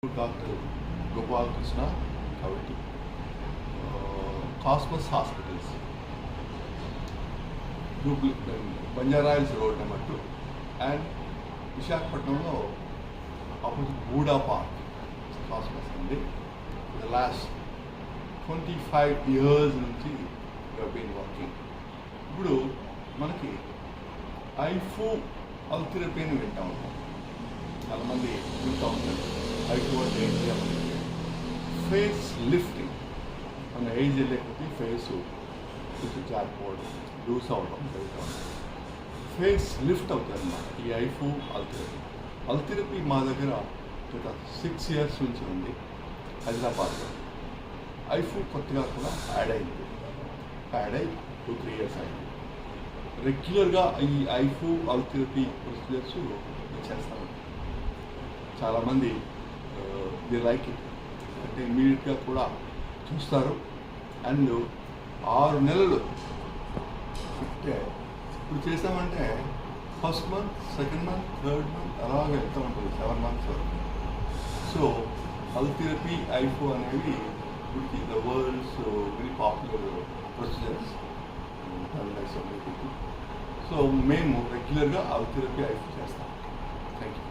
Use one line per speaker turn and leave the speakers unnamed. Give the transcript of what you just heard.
Doctor Gopalakrishna కాబట్టి cosmos hospitals Banjara Hills road number 2 and విశాఖపట్నంలో opposite బూడా park cosmos అండి. ద లాస్ట్ 25 years నుంచి బీన్ వర్కింగ్. ఇప్పుడు మనకి ఐఫూ అల్థెరపీ అని వింటా ఉంటాం, చాలామంది వింటూ ఉంటారు. ఐఫూ అంటే ఏంటి అంటే ఫేస్ లిఫ్టింగ్. మన ఏజ్ వెళ్ళకపోతే ఫేసు కొంచెం జారిపోవడం, లూస్ అవ్వడం జరుగుతూ ఉంటుంది. ఫేస్ లిఫ్ట్ అవుతుంది అన్నమాట ఈ ఐఫూ అల్థెరపీ. అల్థెరపీ మా దగ్గర గత 6 years నుంచి ఉంది హైదరాబాద్లో. ఐఫూ కొత్తగా కూడా యాడ్ అయ్యి 2-3 years అయింది. రెగ్యులర్గా ఈ ఐఫూ అల్థెరపీ ప్రొసీజర్స్ చేస్తాను. చాలామంది ది లైక్ ఇట్ అంటే ఇమీడియట్గా కూడా చూస్తారు. అండ్ 6 నెలలు అంటే ఇప్పుడు చేసామంటే first month, second month, third month అలాగే వెళ్తూ ఉంటుంది 7 months వరకు. సో అల్థెరపీ ఐఫూ అనేవి ఇప్పుడు the world's very popular procedures. So మేము రెగ్యులర్గా అల్థెరపీ ఐఫూ చేస్తాం. Thank you.